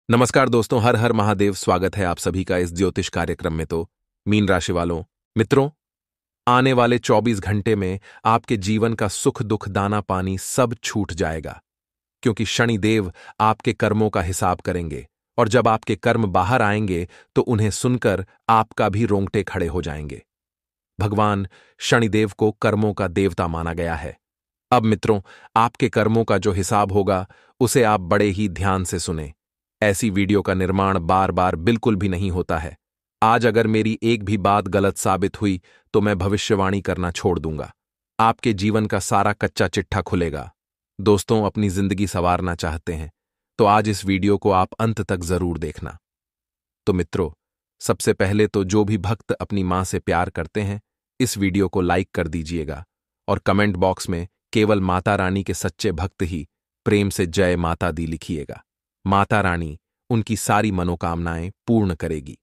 नमस्कार दोस्तों, हर हर महादेव। स्वागत है आप सभी का इस ज्योतिष कार्यक्रम में। तो मीन राशि वालों, मित्रों, आने वाले 24 घंटे में आपके जीवन का सुख दुख दाना पानी सब छूट जाएगा, क्योंकि शनिदेव आपके कर्मों का हिसाब करेंगे। और जब आपके कर्म बाहर आएंगे तो उन्हें सुनकर आपका भी रोंगटे खड़े हो जाएंगे। भगवान शनिदेव को कर्मों का देवता माना गया है। अब मित्रों, आपके कर्मों का जो हिसाब होगा उसे आप बड़े ही ध्यान से सुने। ऐसी वीडियो का निर्माण बार बार बिल्कुल भी नहीं होता है। आज अगर मेरी एक भी बात गलत साबित हुई तो मैं भविष्यवाणी करना छोड़ दूंगा। आपके जीवन का सारा कच्चा चिट्ठा खुलेगा। दोस्तों, अपनी जिंदगी संवारना चाहते हैं तो आज इस वीडियो को आप अंत तक जरूर देखना। तो मित्रों, सबसे पहले तो जो भी भक्त अपनी मां से प्यार करते हैं, इस वीडियो को लाइक कर दीजिएगा और कमेंट बॉक्स में केवल माता रानी के सच्चे भक्त ही प्रेम से जय माता दी लिखिएगा। माता रानी उनकी सारी मनोकामनाएं पूर्ण करेगी।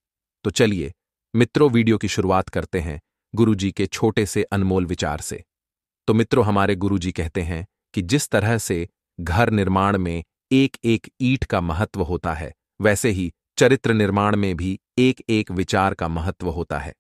तो चलिए मित्रों, वीडियो की शुरुआत करते हैं गुरुजी के छोटे से अनमोल विचार से। तो मित्रों, हमारे गुरुजी कहते हैं कि जिस तरह से घर निर्माण में एक एक ईंट का महत्व होता है, वैसे ही चरित्र निर्माण में भी एक एक विचार का महत्व होता है।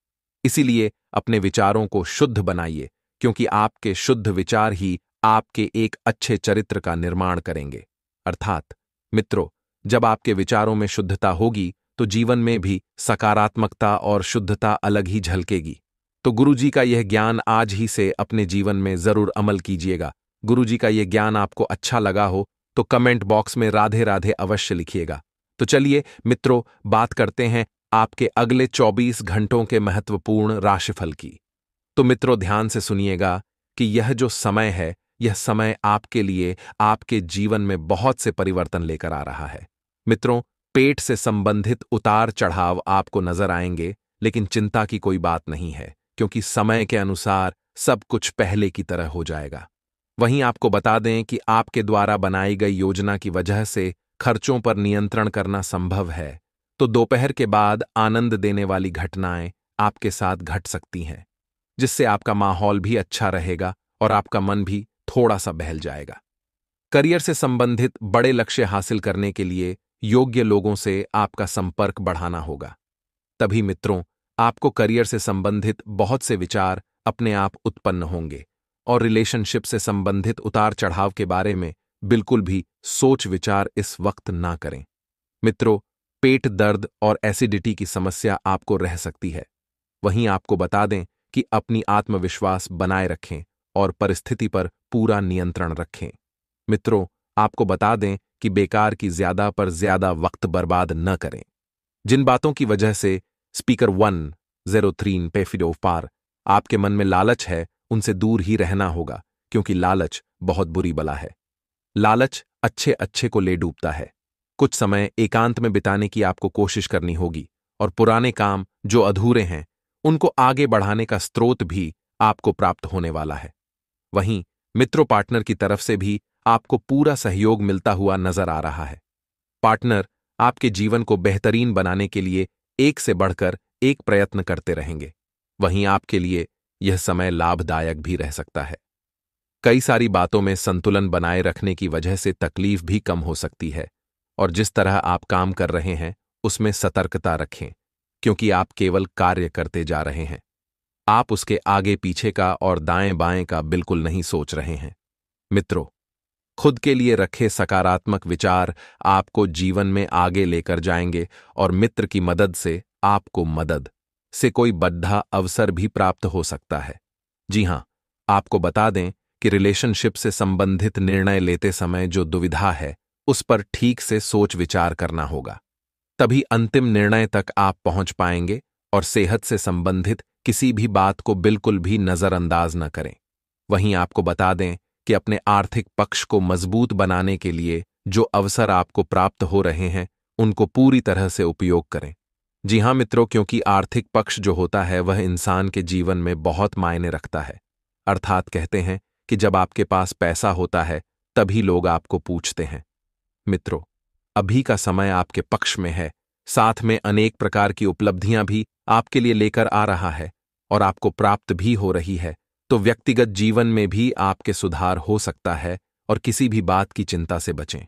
इसीलिए अपने विचारों को शुद्ध बनाइए, क्योंकि आपके शुद्ध विचार ही आपके एक अच्छे चरित्र का निर्माण करेंगे। अर्थात मित्रों, जब आपके विचारों में शुद्धता होगी तो जीवन में भी सकारात्मकता और शुद्धता अलग ही झलकेगी। तो गुरुजी का यह ज्ञान आज ही से अपने जीवन में जरूर अमल कीजिएगा। गुरुजी का यह ज्ञान आपको अच्छा लगा हो तो कमेंट बॉक्स में राधे राधे अवश्य लिखिएगा। तो चलिए मित्रों, बात करते हैं आपके अगले 24 घंटों के महत्वपूर्ण राशिफल की। तो मित्रों, ध्यान से सुनिएगा कि यह जो समय है, यह समय आपके लिए आपके जीवन में बहुत से परिवर्तन लेकर आ रहा है। मित्रों, पेट से संबंधित उतार चढ़ाव आपको नजर आएंगे, लेकिन चिंता की कोई बात नहीं है, क्योंकि समय के अनुसार सब कुछ पहले की तरह हो जाएगा। वहीं आपको बता दें कि आपके द्वारा बनाई गई योजना की वजह से खर्चों पर नियंत्रण करना संभव है। तो दोपहर के बाद आनंद देने वाली घटनाएं आपके साथ घट सकती हैं, जिससे आपका माहौल भी अच्छा रहेगा और आपका मन भी थोड़ा सा बहल जाएगा। करियर से संबंधित बड़े लक्ष्य हासिल करने के लिए योग्य लोगों से आपका संपर्क बढ़ाना होगा। तभी मित्रों, आपको करियर से संबंधित बहुत से विचार अपने आप उत्पन्न होंगे और रिलेशनशिप से संबंधित उतार चढ़ाव के बारे में बिल्कुल भी सोच विचार इस वक्त ना करें। मित्रों, पेट दर्द और एसिडिटी की समस्या आपको रह सकती है। वहीं आपको बता दें कि अपनी आत्मविश्वास बनाए रखें और परिस्थिति पर पूरा नियंत्रण रखें। मित्रों, आपको बता दें कि बेकार की ज्यादा पर ज्यादा वक्त बर्बाद न करें। जिन बातों की वजह से स्पीकर 103 पे फिडो पार आपके मन में लालच है, उनसे दूर ही रहना होगा, क्योंकि लालच बहुत बुरी बला है। लालच अच्छे अच्छे को ले डूबता है। कुछ समय एकांत में बिताने की आपको कोशिश करनी होगी और पुराने काम जो अधूरे हैं उनको आगे बढ़ाने का स्रोत भी आपको प्राप्त होने वाला है। वहीं मित्रों, पार्टनर की तरफ से भी आपको पूरा सहयोग मिलता हुआ नजर आ रहा है। पार्टनर आपके जीवन को बेहतरीन बनाने के लिए एक से बढ़कर एक प्रयत्न करते रहेंगे। वहीं आपके लिए यह समय लाभदायक भी रह सकता है। कई सारी बातों में संतुलन बनाए रखने की वजह से तकलीफ भी कम हो सकती है, और जिस तरह आप काम कर रहे हैं उसमें सतर्कता रखें, क्योंकि आप केवल कार्य करते जा रहे हैं। आप उसके आगे पीछे का और दाएं बाएं का बिल्कुल नहीं सोच रहे हैं। मित्रों, खुद के लिए रखे सकारात्मक विचार आपको जीवन में आगे लेकर जाएंगे और मित्र की मदद से आपको मदद से कोई बड़ा अवसर भी प्राप्त हो सकता है। जी हां, आपको बता दें कि रिलेशनशिप से संबंधित निर्णय लेते समय जो दुविधा है, उस पर ठीक से सोच विचार करना होगा। तभी अंतिम निर्णय तक आप पहुंच पाएंगे, और सेहत से संबंधित किसी भी बात को बिल्कुल भी नजरअंदाज न करें। वहीं आपको बता दें कि अपने आर्थिक पक्ष को मजबूत बनाने के लिए जो अवसर आपको प्राप्त हो रहे हैं, उनको पूरी तरह से उपयोग करें। जी हां मित्रों, क्योंकि आर्थिक पक्ष जो होता है वह इंसान के जीवन में बहुत मायने रखता है। अर्थात कहते हैं कि जब आपके पास पैसा होता है तभी लोग आपको पूछते हैं। मित्रों, अभी का समय आपके पक्ष में है, साथ में अनेक प्रकार की उपलब्धियां भी आपके लिए लेकर आ रहा है और आपको प्राप्त भी हो रही है। तो व्यक्तिगत जीवन में भी आपके सुधार हो सकता है, और किसी भी बात की चिंता से बचें।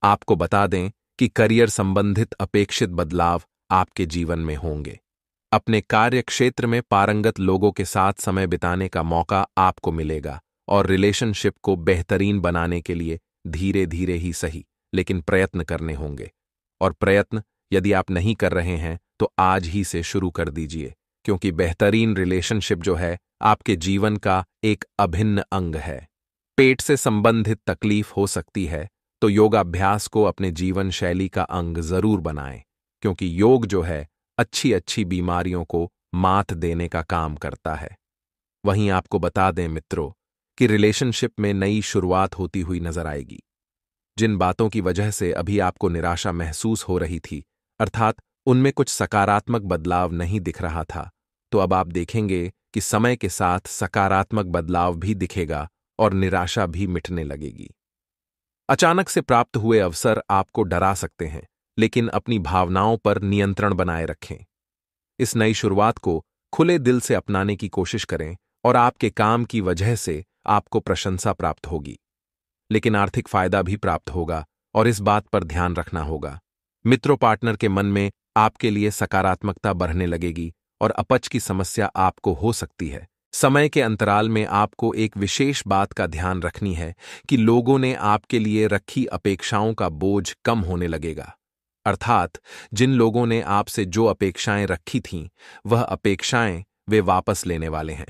आपको बता दें कि करियर संबंधित अपेक्षित बदलाव आपके जीवन में होंगे। अपने कार्य क्षेत्र में पारंगत लोगों के साथ समय बिताने का मौका आपको मिलेगा और रिलेशनशिप को बेहतरीन बनाने के लिए धीरे धीरे ही सही लेकिन प्रयत्न करने होंगे। और प्रयत्न यदि आप नहीं कर रहे हैं तो आज ही से शुरू कर दीजिए, क्योंकि बेहतरीन रिलेशनशिप जो है आपके जीवन का एक अभिन्न अंग है। पेट से संबंधित तकलीफ हो सकती है तो योगाभ्यास को अपने जीवन शैली का अंग जरूर बनाएं, क्योंकि योग जो है अच्छी अच्छी बीमारियों को मात देने का काम करता है। वहीं आपको बता दें मित्रों कि रिलेशनशिप में नई शुरुआत होती हुई नजर आएगी। जिन बातों की वजह से अभी आपको निराशा महसूस हो रही थी, अर्थात उनमें कुछ सकारात्मक बदलाव नहीं दिख रहा था, तो अब आप देखेंगे कि समय के साथ सकारात्मक बदलाव भी दिखेगा और निराशा भी मिटने लगेगी। अचानक से प्राप्त हुए अवसर आपको डरा सकते हैं, लेकिन अपनी भावनाओं पर नियंत्रण बनाए रखें। इस नई शुरुआत को खुले दिल से अपनाने की कोशिश करें और आपके काम की वजह से आपको प्रशंसा प्राप्त होगी, लेकिन आर्थिक फायदा भी प्राप्त होगा और इस बात पर ध्यान रखना होगा। मित्रों, पार्टनर के मन में आपके लिए सकारात्मकता बढ़ने लगेगी और अपच की समस्या आपको हो सकती है। समय के अंतराल में आपको एक विशेष बात का ध्यान रखनी है कि लोगों ने आपके लिए रखी अपेक्षाओं का बोझ कम होने लगेगा। अर्थात जिन लोगों ने आपसे जो अपेक्षाएं रखी थीं, वह अपेक्षाएं वे वापस लेने वाले हैं।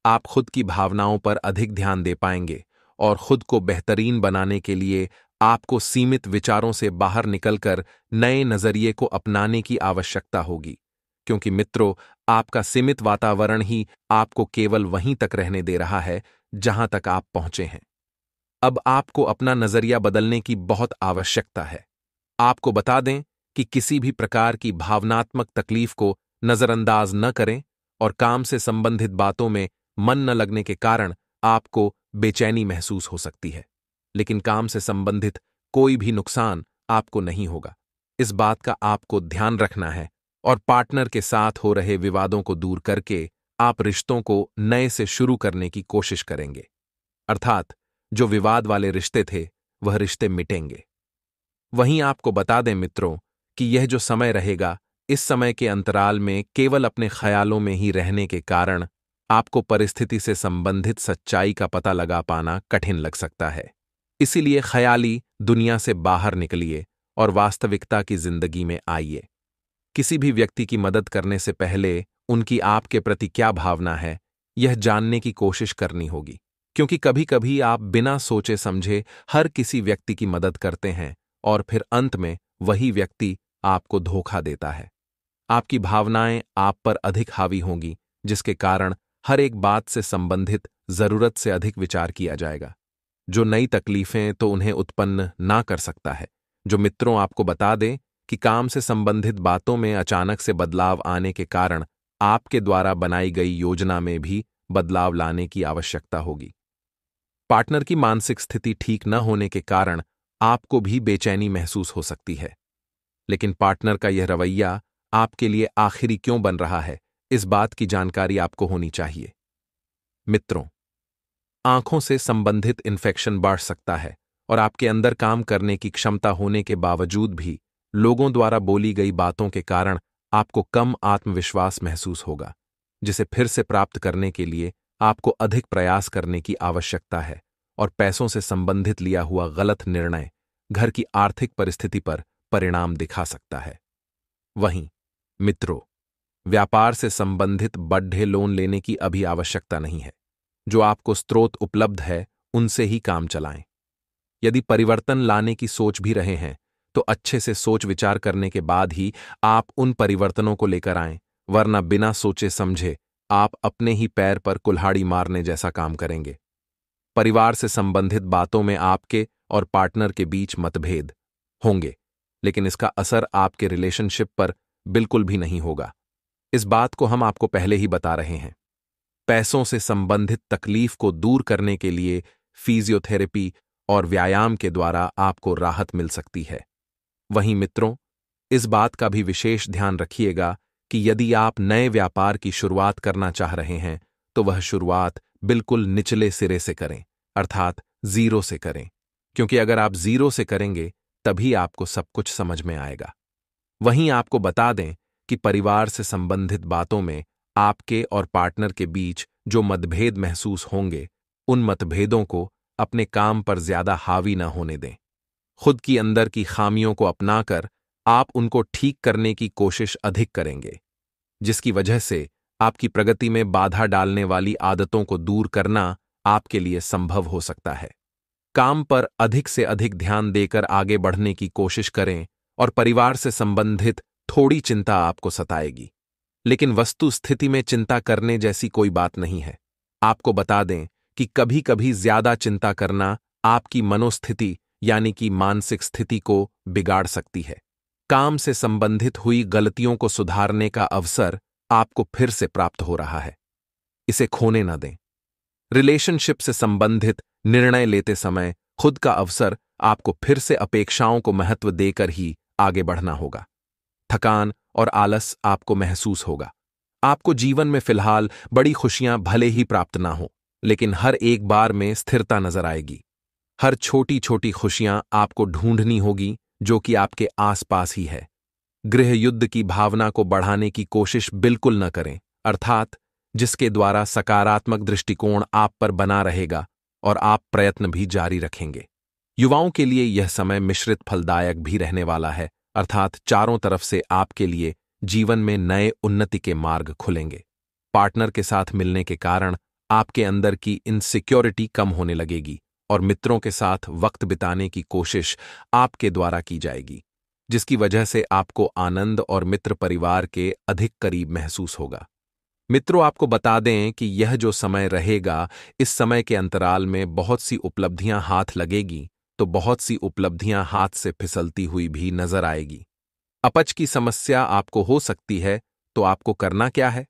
आप खुद की भावनाओं पर अधिक ध्यान दे पाएंगे और खुद को बेहतरीन बनाने के लिए आपको सीमित विचारों से बाहर निकलकर नए नजरिए को अपनाने की आवश्यकता होगी, क्योंकि मित्रों, आपका सीमित वातावरण ही आपको केवल वहीं तक रहने दे रहा है जहां तक आप पहुंचे हैं। अब आपको अपना नजरिया बदलने की बहुत आवश्यकता है। आपको बता दें कि किसी भी प्रकार की भावनात्मक तकलीफ को नजरअंदाज न करें और काम से संबंधित बातों में मन न लगने के कारण आपको बेचैनी महसूस हो सकती है, लेकिन काम से संबंधित कोई भी नुकसान आपको नहीं होगा। इस बात का आपको ध्यान रखना है और पार्टनर के साथ हो रहे विवादों को दूर करके आप रिश्तों को नए से शुरू करने की कोशिश करेंगे। अर्थात जो विवाद वाले रिश्ते थे वह रिश्ते मिटेंगे। वहीं आपको बता दें मित्रों कि यह जो समय रहेगा, इस समय के अंतराल में केवल अपने ख्यालों में ही रहने के कारण आपको परिस्थिति से संबंधित सच्चाई का पता लगा पाना कठिन लग सकता है। इसीलिए ख्याली दुनिया से बाहर निकलिए और वास्तविकता की जिंदगी में आइए। किसी भी व्यक्ति की मदद करने से पहले उनकी आपके प्रति क्या भावना है, यह जानने की कोशिश करनी होगी, क्योंकि कभी कभी आप बिना सोचे समझे हर किसी व्यक्ति की मदद करते हैं और फिर अंत में वही व्यक्ति आपको धोखा देता है। आपकी भावनाएं आप पर अधिक हावी होंगी, जिसके कारण हर एक बात से संबंधित जरूरत से अधिक विचार किया जाएगा, जो नई तकलीफें तो उन्हें उत्पन्न ना कर सकता है। जो मित्रों, आपको बता दें कि काम से संबंधित बातों में अचानक से बदलाव आने के कारण आपके द्वारा बनाई गई योजना में भी बदलाव लाने की आवश्यकता होगी। पार्टनर की मानसिक स्थिति ठीक न होने के कारण आपको भी बेचैनी महसूस हो सकती है, लेकिन पार्टनर का यह रवैया आपके लिए आखिरी क्यों बन रहा है, इस बात की जानकारी आपको होनी चाहिए। मित्रों, आंखों से संबंधित इन्फेक्शन बढ़ सकता है और आपके अंदर काम करने की क्षमता होने के बावजूद भी लोगों द्वारा बोली गई बातों के कारण आपको कम आत्मविश्वास महसूस होगा, जिसे फिर से प्राप्त करने के लिए आपको अधिक प्रयास करने की आवश्यकता है और पैसों से संबंधित लिया हुआ गलत निर्णय घर की आर्थिक परिस्थिति पर परिणाम दिखा सकता है। वहीं मित्रों, व्यापार से संबंधित बड़े लोन लेने की अभी आवश्यकता नहीं है। जो आपको स्रोत उपलब्ध है उनसे ही काम चलाएं। यदि परिवर्तन लाने की सोच भी रहे हैं तो अच्छे से सोच विचार करने के बाद ही आप उन परिवर्तनों को लेकर आएं, वरना बिना सोचे समझे आप अपने ही पैर पर कुल्हाड़ी मारने जैसा काम करेंगे। परिवार से संबंधित बातों में आपके और पार्टनर के बीच मतभेद होंगे, लेकिन इसका असर आपके रिलेशनशिप पर बिल्कुल भी नहीं होगा। इस बात को हम आपको पहले ही बता रहे हैं। पैसों से संबंधित तकलीफ को दूर करने के लिए फिजियोथेरेपी और व्यायाम के द्वारा आपको राहत मिल सकती है। वहीं मित्रों, इस बात का भी विशेष ध्यान रखिएगा कि यदि आप नए व्यापार की शुरुआत करना चाह रहे हैं तो वह शुरुआत बिल्कुल निचले सिरे से करें, अर्थात जीरो से करें, क्योंकि अगर आप जीरो से करेंगे तभी आपको सब कुछ समझ में आएगा। वहीं आपको बता दें कि परिवार से संबंधित बातों में आपके और पार्टनर के बीच जो मतभेद महसूस होंगे, उन मतभेदों को अपने काम पर ज्यादा हावी न होने दें। खुद की अंदर की खामियों को अपनाकर आप उनको ठीक करने की कोशिश अधिक करेंगे, जिसकी वजह से आपकी प्रगति में बाधा डालने वाली आदतों को दूर करना आपके लिए संभव हो सकता है। काम पर अधिक से अधिक ध्यान देकर आगे बढ़ने की कोशिश करें और परिवार से संबंधित थोड़ी चिंता आपको सताएगी, लेकिन वस्तु स्थिति में चिंता करने जैसी कोई बात नहीं है। आपको बता दें कि कभी कभी ज्यादा चिंता करना आपकी मनोस्थिति यानी कि मानसिक स्थिति को बिगाड़ सकती है। काम से संबंधित हुई गलतियों को सुधारने का अवसर आपको फिर से प्राप्त हो रहा है, इसे खोने न दें। रिलेशनशिप से संबंधित निर्णय लेते समय खुद का अवसर आपको फिर से अपेक्षाओं को महत्व देकर ही आगे बढ़ना होगा। थकान और आलस आपको महसूस होगा। आपको जीवन में फिलहाल बड़ी खुशियां भले ही प्राप्त ना हो, लेकिन हर एक बार में स्थिरता नजर आएगी। हर छोटी छोटी खुशियां आपको ढूंढनी होगी जो कि आपके आसपास ही है। गृह युद्ध की भावना को बढ़ाने की कोशिश बिल्कुल न करें, अर्थात जिसके द्वारा सकारात्मक दृष्टिकोण आप पर बना रहेगा और आप प्रयत्न भी जारी रखेंगे। युवाओं के लिए यह समय मिश्रित फलदायक भी रहने वाला है, अर्थात चारों तरफ से आपके लिए जीवन में नए उन्नति के मार्ग खुलेंगे। पार्टनर के साथ मिलने के कारण आपके अंदर की इनसिक्योरिटी कम होने लगेगी और मित्रों के साथ वक्त बिताने की कोशिश आपके द्वारा की जाएगी, जिसकी वजह से आपको आनंद और मित्र परिवार के अधिक करीब महसूस होगा। मित्रों, आपको बता दें कि यह जो समय रहेगा, इस समय के अंतराल में बहुत सी उपलब्धियां हाथ लगेगी, तो बहुत सी उपलब्धियां हाथ से फिसलती हुई भी नजर आएगी। अपच की समस्या आपको हो सकती है, तो आपको करना क्या है?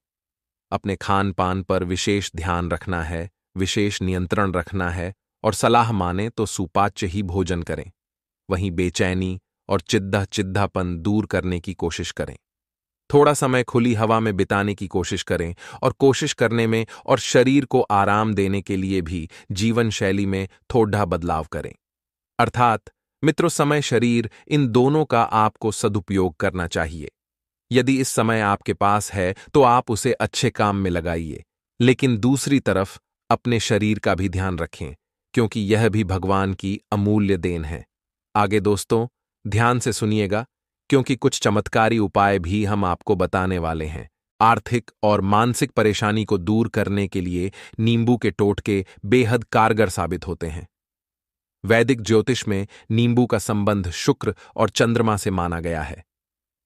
अपने खान पान पर विशेष ध्यान रखना है, विशेष नियंत्रण रखना है और सलाह माने तो सुपाच्य ही भोजन करें। वहीं बेचैनी और चिद्धापन दूर करने की कोशिश करें। थोड़ा समय खुली हवा में बिताने की कोशिश करें और कोशिश करने में और शरीर को आराम देने के लिए भी जीवन शैली में थोड़ा बदलाव करें। अर्थात मित्रों, समय शरीर इन दोनों का आपको सदुपयोग करना चाहिए। यदि इस समय आपके पास है तो आप उसे अच्छे काम में लगाइए, लेकिन दूसरी तरफ अपने शरीर का भी ध्यान रखें, क्योंकि यह भी भगवान की अमूल्य देन है। आगे दोस्तों ध्यान से सुनिएगा, क्योंकि कुछ चमत्कारी उपाय भी हम आपको बताने वाले हैं। आर्थिक और मानसिक परेशानी को दूर करने के लिए नींबू के टोटके बेहद कारगर साबित होते हैं। वैदिक ज्योतिष में नींबू का संबंध शुक्र और चंद्रमा से माना गया है।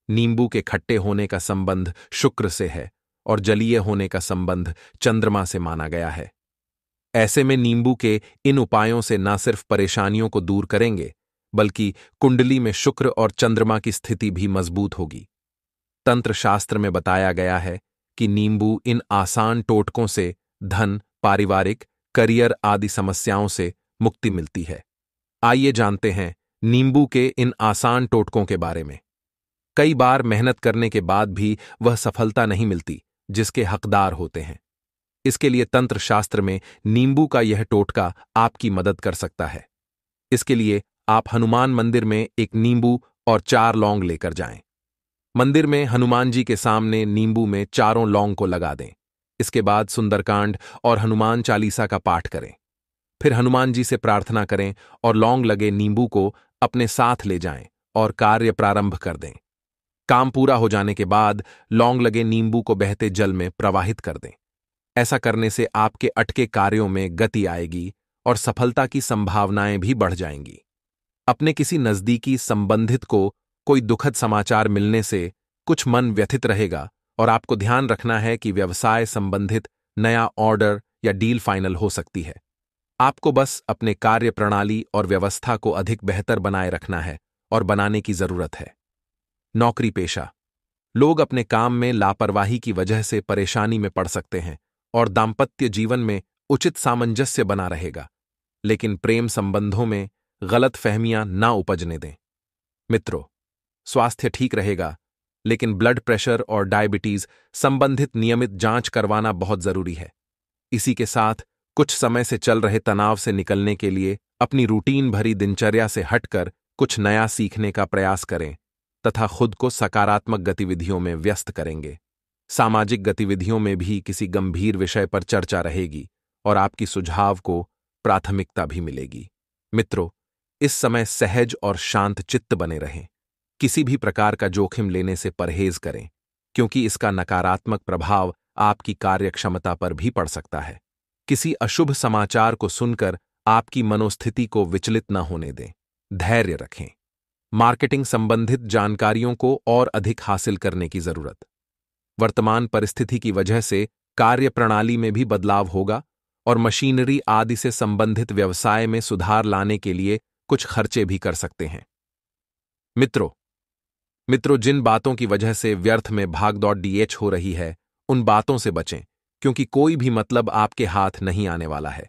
नींबू के खट्टे होने का संबंध शुक्र से है और जलीय होने का संबंध चंद्रमा से माना गया है। ऐसे में नींबू के इन उपायों से न सिर्फ परेशानियों को दूर करेंगे, बल्कि कुंडली में शुक्र और चंद्रमा की स्थिति भी मजबूत होगी। तंत्र शास्त्र में बताया गया है कि नींबू इन आसान टोटकों से धन, पारिवारिक, करियर आदि समस्याओं से मुक्ति मिलती है। आइए जानते हैं नींबू के इन आसान टोटकों के बारे में। कई बार मेहनत करने के बाद भी वह सफलता नहीं मिलती जिसके हकदार होते हैं। इसके लिए तंत्र शास्त्र में नींबू का यह टोटका आपकी मदद कर सकता है। इसके लिए आप हनुमान मंदिर में एक नींबू और 4 लौंग लेकर जाएं। मंदिर में हनुमान जी के सामने नींबू में चारों लौंग को लगा दें। इसके बाद सुंदरकांड और हनुमान चालीसा का पाठ करें। फिर हनुमान जी से प्रार्थना करें और लौंग लगे नींबू को अपने साथ ले जाएं और कार्य प्रारंभ कर दें। काम पूरा हो जाने के बाद लौंग लगे नींबू को बहते जल में प्रवाहित कर दें। ऐसा करने से आपके अटके कार्यों में गति आएगी और सफलता की संभावनाएं भी बढ़ जाएंगी। अपने किसी नजदीकी संबंधित को कोई दुखद समाचार मिलने से कुछ मन व्यथित रहेगा और आपको ध्यान रखना है कि व्यवसाय संबंधित नया ऑर्डर या डील फाइनल हो सकती है। आपको बस अपने कार्य प्रणाली और व्यवस्था को अधिक बेहतर बनाए रखना है और बनाने की जरूरत है। नौकरी पेशा लोग अपने काम में लापरवाही की वजह से परेशानी में पड़ सकते हैं और दाम्पत्य जीवन में उचित सामंजस्य बना रहेगा, लेकिन प्रेम संबंधों में गलत फहमियां ना उपजने दें। मित्रों, स्वास्थ्य ठीक रहेगा, लेकिन ब्लड प्रेशर और डायबिटीज संबंधित नियमित जांच करवाना बहुत जरूरी है। इसी के साथ कुछ समय से चल रहे तनाव से निकलने के लिए अपनी रूटीन भरी दिनचर्या से हटकर कुछ नया सीखने का प्रयास करें तथा खुद को सकारात्मक गतिविधियों में व्यस्त करेंगे। सामाजिक गतिविधियों में भी किसी गंभीर विषय पर चर्चा रहेगी और आपकी सुझाव को प्राथमिकता भी मिलेगी। मित्रों, इस समय सहज और शांत चित्त बने रहें। किसी भी प्रकार का जोखिम लेने से परहेज करें, क्योंकि इसका नकारात्मक प्रभाव आपकी कार्यक्षमता पर भी पड़ सकता है। किसी अशुभ समाचार को सुनकर आपकी मनोस्थिति को विचलित न होने दें। धैर्य रखें। मार्केटिंग संबंधित जानकारियों को और अधिक हासिल करने की जरूरत। वर्तमान परिस्थिति की वजह से कार्य प्रणाली में भी बदलाव होगा और मशीनरी आदि से संबंधित व्यवसाय में सुधार लाने के लिए कुछ खर्चे भी कर सकते हैं। मित्रों, जिन बातों की वजह से व्यर्थ में भागदौड़ डीएच हो रही है, उन बातों से बचें, क्योंकि कोई भी मतलब आपके हाथ नहीं आने वाला है।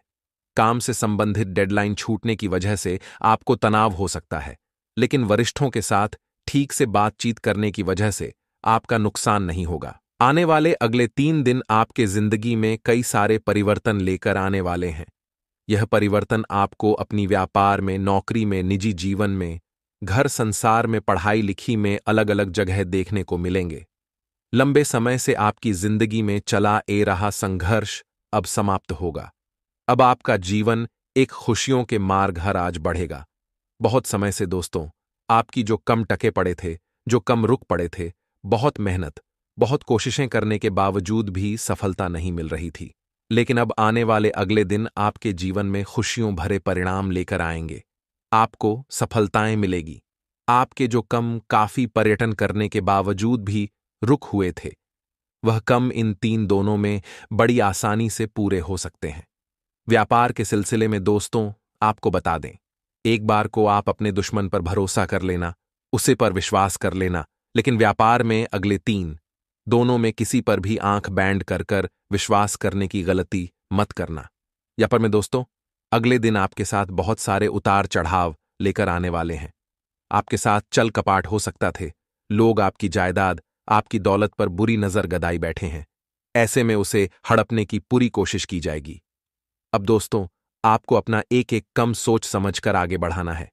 काम से संबंधित डेडलाइन छूटने की वजह से आपको तनाव हो सकता है, लेकिन वरिष्ठों के साथ ठीक से बातचीत करने की वजह से आपका नुकसान नहीं होगा। आने वाले अगले 3 दिन आपके जिंदगी में कई सारे परिवर्तन लेकर आने वाले हैं। यह परिवर्तन आपको अपनी व्यापार में, नौकरी में, निजी जीवन में, घर संसार में, पढ़ाई लिखी में अलग अलग जगह देखने को मिलेंगे। लंबे समय से आपकी जिंदगी में चला ए रहा संघर्ष अब समाप्त होगा। अब आपका जीवन एक खुशियों के मार्ग हर आज बढ़ेगा। बहुत समय से दोस्तों, आपकी जो कम टके पड़े थे, जो कम रुक पड़े थे, बहुत मेहनत, बहुत कोशिशें करने के बावजूद भी सफलता नहीं मिल रही थी। लेकिन अब आने वाले अगले दिन आपके जीवन में खुशियों भरे परिणाम लेकर आएंगे। आपको सफलताएं मिलेगी। आपके जो कम काफी पर्यटन करने के बावजूद भी रुक हुए थे, वह कम इन 3 दोनों में बड़ी आसानी से पूरे हो सकते हैं। व्यापार के सिलसिले में दोस्तों, आपको बता दें, एक बार को आप अपने दुश्मन पर भरोसा कर लेना, उसे पर विश्वास कर लेना, लेकिन व्यापार में अगले 3 दोनों में किसी पर भी आंख बैंड कर विश्वास करने की गलती मत करना। या पर में दोस्तों, अगले दिन आपके साथ बहुत सारे उतार चढ़ाव लेकर आने वाले हैं। आपके साथ चल कपाट हो सकता थे। लोग आपकी जायदाद, आपकी दौलत पर बुरी नजर गदाई बैठे हैं। ऐसे में उसे हड़पने की पूरी कोशिश की जाएगी। अब दोस्तों, आपको अपना एक एक कम सोच समझकर आगे बढ़ाना है।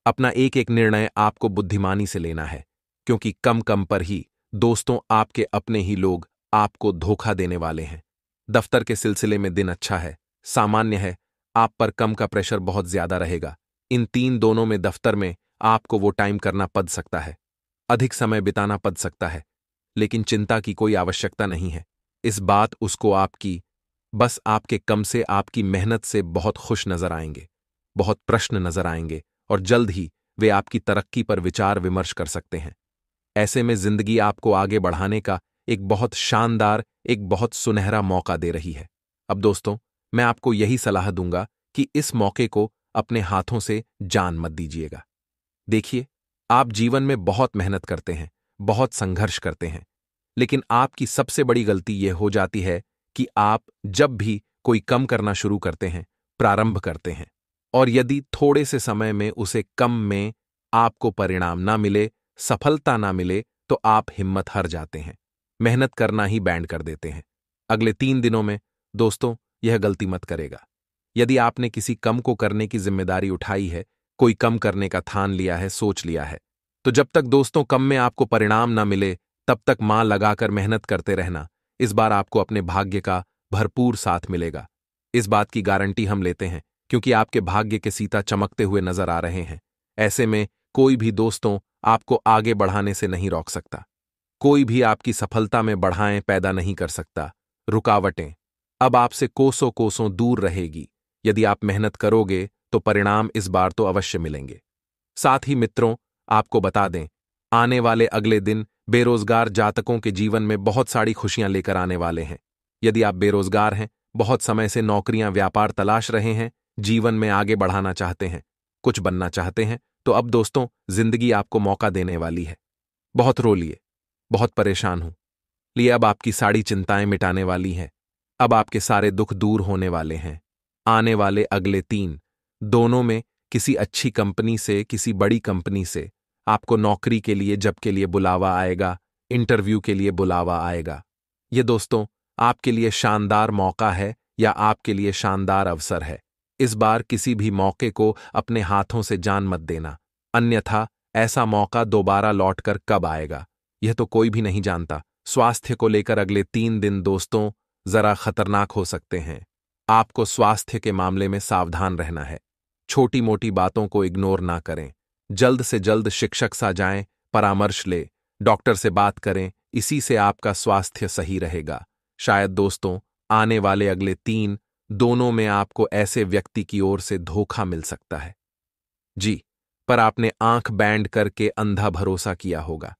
अपना एक एक निर्णय आपको बुद्धिमानी से लेना है, क्योंकि कम कम पर ही दोस्तों आपके अपने ही लोग आपको धोखा देने वाले हैं। दफ्तर के सिलसिले में दिन अच्छा है, सामान्य है। आप पर कम का प्रेशर बहुत ज्यादा रहेगा। इन 3 दोनों में दफ्तर में आपको वो टाइम करना पड़ सकता है, अधिक समय बिताना पड़ सकता है, लेकिन चिंता की कोई आवश्यकता नहीं है। इस बात उसको आपकी, बस आपके कम से, आपकी मेहनत से बहुत खुश नजर आएंगे, बहुत प्रश्न नजर आएंगे और जल्द ही वे आपकी तरक्की पर विचार विमर्श कर सकते हैं। ऐसे में जिंदगी आपको आगे बढ़ाने का एक बहुत शानदार, एक बहुत सुनहरा मौका दे रही है। अब दोस्तों, मैं आपको यही सलाह दूंगा कि इस मौके को अपने हाथों से जान मत दीजिएगा। देखिए, आप जीवन में बहुत मेहनत करते हैं, बहुत संघर्ष करते हैं, लेकिन आपकी सबसे बड़ी गलती यह हो जाती है कि आप जब भी कोई कम करना शुरू करते हैं, प्रारंभ करते हैं, और यदि थोड़े से समय में उसे कम में आपको परिणाम ना मिले, सफलता ना मिले, तो आप हिम्मत हार जाते हैं, मेहनत करना ही बैंड कर देते हैं। अगले 3 दिनों में दोस्तों यह गलती मत करेगा। यदि आपने किसी कम को करने की जिम्मेदारी उठाई है, कोई कम करने का ठान लिया है, सोच लिया है, तो जब तक दोस्तों कम में आपको परिणाम ना मिले, तब तक मां लगाकर मेहनत करते रहना। इस बार आपको अपने भाग्य का भरपूर साथ मिलेगा। इस बात की गारंटी हम लेते हैं, क्योंकि आपके भाग्य के सीता चमकते हुए नजर आ रहे हैं। ऐसे में कोई भी दोस्तों आपको आगे बढ़ाने से नहीं रोक सकता। कोई भी आपकी सफलता में बढ़ाएं पैदा नहीं कर सकता। रुकावटें अब आपसे कोसों कोसों दूर रहेगी। यदि आप मेहनत करोगे तो परिणाम इस बार तो अवश्य मिलेंगे। साथ ही मित्रों, आपको बता दें, आने वाले अगले दिन बेरोजगार जातकों के जीवन में बहुत सारी खुशियां लेकर आने वाले हैं। यदि आप बेरोजगार हैं, बहुत समय से नौकरियां, व्यापार तलाश रहे हैं, जीवन में आगे बढ़ाना चाहते हैं, कुछ बनना चाहते हैं, तो अब दोस्तों जिंदगी आपको मौका देने वाली है। बहुत रो लिए, बहुत परेशान हूं लिए, अब आपकी सारी चिंताएं मिटाने वाली हैं। अब आपके सारे दुख दूर होने वाले हैं। आने वाले अगले 3 दोनों में किसी अच्छी कंपनी से, किसी बड़ी कंपनी से आपको नौकरी के लिए, जब के लिए बुलावा आएगा, इंटरव्यू के लिए बुलावा आएगा। ये दोस्तों आपके लिए शानदार मौका है या आपके लिए शानदार अवसर है। इस बार किसी भी मौके को अपने हाथों से जान मत देना। अन्यथा ऐसा मौका दोबारा लौटकर कब आएगा, यह तो कोई भी नहीं जानता। स्वास्थ्य को लेकर अगले 3 दिन दोस्तों जरा खतरनाक हो सकते हैं। आपको स्वास्थ्य के मामले में सावधान रहना है। छोटी मोटी बातों को इग्नोर ना करें। जल्द से जल्द शिक्षक सा जाएं, परामर्श ले, डॉक्टर से बात करें, इसी से आपका स्वास्थ्य सही रहेगा। शायद दोस्तों आने वाले अगले 3 दोनों में आपको ऐसे व्यक्ति की ओर से धोखा मिल सकता है। जी, पर आपने आंख बैंड करके अंधा भरोसा किया होगा।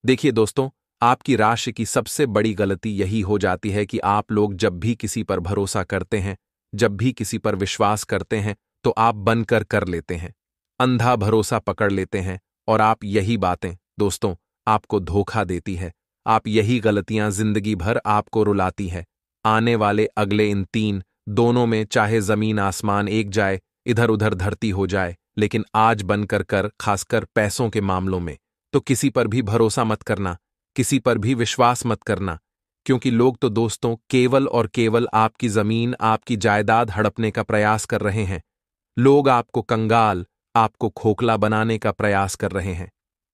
देखिए दोस्तों, आपकी राशि की सबसे बड़ी गलती यही हो जाती है कि आप लोग जब भी किसी पर भरोसा करते हैं, जब भी किसी पर विश्वास करते हैं, तो आप बनकर कर लेते हैं, अंधा भरोसा पकड़ लेते हैं। और आप यही बातें दोस्तों आपको धोखा देती है। आप यही गलतियां जिंदगी भर आपको रुलाती है। आने वाले अगले इन 3 दोनों में चाहे जमीन आसमान एक जाए, इधर उधर धरती हो जाए, लेकिन आज बनकर कर, खासकर पैसों के मामलों में, तो किसी पर भी भरोसा मत करना, किसी पर भी विश्वास मत करना, क्योंकि लोग तो दोस्तों केवल और केवल आपकी जमीन, आपकी जायदाद हड़पने का प्रयास कर रहे हैं। लोग आपको कंगाल, आपको खोखला बनाने का प्रयास कर रहे हैं।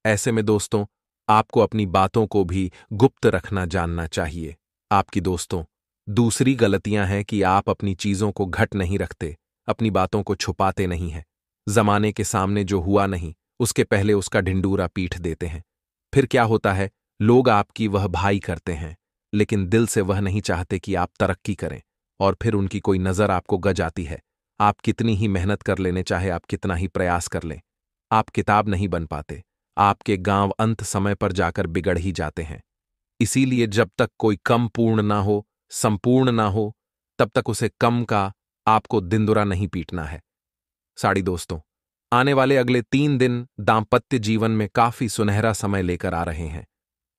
ऐसे में दोस्तों आपको अपनी बातों को भी गुप्त रखना जानना चाहिए। आपकी दोस्तों दूसरी गलतियां हैं कि आप अपनी चीजों को घट नहीं रखते, अपनी बातों को छुपाते नहीं हैं। जमाने के सामने जो हुआ नहीं, उसके पहले उसका ढिंडूरा पीट देते हैं। फिर क्या होता है, लोग आपकी वह भाई करते हैं, लेकिन दिल से वह नहीं चाहते कि आप तरक्की करें, और फिर उनकी कोई नजर आपको गज आती है। आप कितनी ही मेहनत कर लेने, चाहे आप कितना ही प्रयास कर लें, आप किताब नहीं बन पाते। आपके गांव अंत समय पर जाकर बिगड़ ही जाते हैं। इसीलिए जब तक कोई कम पूर्ण ना हो, संपूर्ण ना हो, तब तक उसे कम का आपको दिंदुरा नहीं पीटना है। साड़ी दोस्तों, आने वाले अगले 3 दिन दांपत्य जीवन में काफी सुनहरा समय लेकर आ रहे हैं।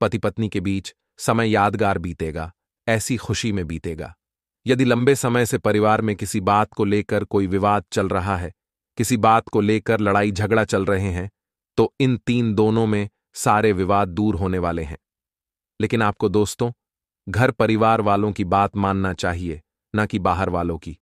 पति पत्नी के बीच समय यादगार बीतेगा, ऐसी खुशी में बीतेगा। यदि लंबे समय से परिवार में किसी बात को लेकर कोई विवाद चल रहा है, किसी बात को लेकर लड़ाई झगड़ा चल रहे हैं, तो इन 3 दोनों में सारे विवाद दूर होने वाले हैं। लेकिन आपको दोस्तों घर परिवार वालों की बात मानना चाहिए, ना कि बाहर वालों की।